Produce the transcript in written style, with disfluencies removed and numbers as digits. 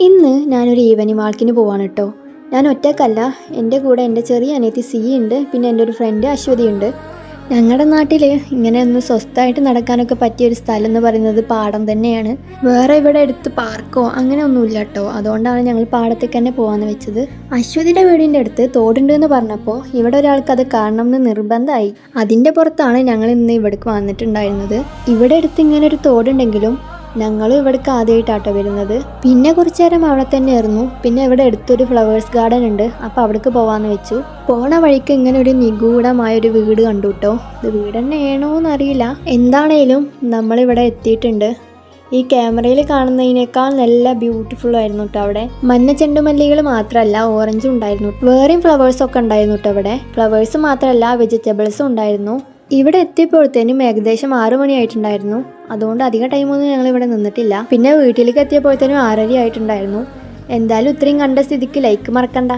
ഇന്ന് ഞാനൊരു ഈവനിങ് വാക്കിന് പോവാണ് കേട്ടോ. ഞാൻ ഒറ്റക്കല്ല, എൻ്റെ കൂടെ എൻ്റെ ചെറിയ അനിയത്തി സി ഉണ്ട്, പിന്നെ എൻ്റെ ഒരു ഫ്രണ്ട് അശ്വതി ഉണ്ട്. ഞങ്ങളുടെ നാട്ടിൽ ഇങ്ങനെ ഒന്ന് സ്വസ്ഥമായിട്ട് നടക്കാനൊക്കെ പറ്റിയൊരു സ്ഥലം എന്ന് പറയുന്നത് പാടം തന്നെയാണ്. വേറെ ഇവിടെ അടുത്ത് പാർക്കോ അങ്ങനെ ഒന്നുമില്ല കേട്ടോ. അതുകൊണ്ടാണ് ഞങ്ങൾ പാടത്തേക്ക് തന്നെ പോകാമെന്ന് വെച്ചത്. അശ്വതിയുടെ വീടിൻ്റെ അടുത്ത് തോടുണ്ട് എന്ന് പറഞ്ഞപ്പോൾ ഇവിടെ ഒരാൾക്ക് അത് കാണണം എന്ന് നിർബന്ധമായി. അതിൻ്റെ പുറത്താണ് ഞങ്ങൾ ഇന്ന് ഇവിടേക്ക് വന്നിട്ടുണ്ടായിരുന്നത്. ഇവിടെ അടുത്ത് ഇങ്ങനെ ഒരു തോടുണ്ടെങ്കിലും ഞങ്ങളും ഇവിടേക്ക് ആദ്യമായിട്ടാട്ടോ വരുന്നത്. പിന്നെ കുറച്ചു നേരം അവിടെ തന്നെയായിരുന്നു. പിന്നെ ഇവിടെ അടുത്തൊരു ഫ്ലവേഴ്സ് ഗാർഡൻ ഉണ്ട്, അപ്പോൾ അവിടേക്ക് പോകാമെന്ന് വെച്ചു. പോണ വഴിക്ക് ഇങ്ങനെ ഒരു നിഗൂഢമായൊരു വീട് കണ്ടു കേട്ടോ. ഇത് വീട് തന്നെയാണോ എന്നറിയില്ല. എന്താണേലും നമ്മളിവിടെ എത്തിയിട്ടുണ്ട്. ഈ ക്യാമറയിൽ കാണുന്നതിനേക്കാൾ നല്ല ബ്യൂട്ടിഫുൾ ആയിരുന്നു കേട്ടോ. അവിടെ മഞ്ഞ ചെണ്ടുമല്ലികൾ മാത്രമല്ല, ഓറഞ്ചും ഉണ്ടായിരുന്നു. വേറെയും ഫ്ലവേഴ്സൊക്കെ ഉണ്ടായിരുന്നു കേട്ടോ. ഇവിടെ ഫ്ലവേഴ്സ് മാത്രമല്ല, വെജിറ്റബിൾസും ഉണ്ടായിരുന്നു. ഇവിടെ എത്തിയപ്പോഴത്തേനും ഏകദേശം 6 മണിയായിട്ടുണ്ടായിരുന്നു. അതുകൊണ്ട് അധിക ടൈമൊന്നും ഞങ്ങൾ ഇവിടെ നിന്നിട്ടില്ല. പിന്നെ വീട്ടിലേക്ക് എത്തിയപ്പോഴത്തേനും 6:30 ആയിട്ടുണ്ടായിരുന്നു. എന്തായാലും ഇത്രയും കണ്ട സ്ഥിതിക്ക് ലൈക്ക് മറക്കണ്ട.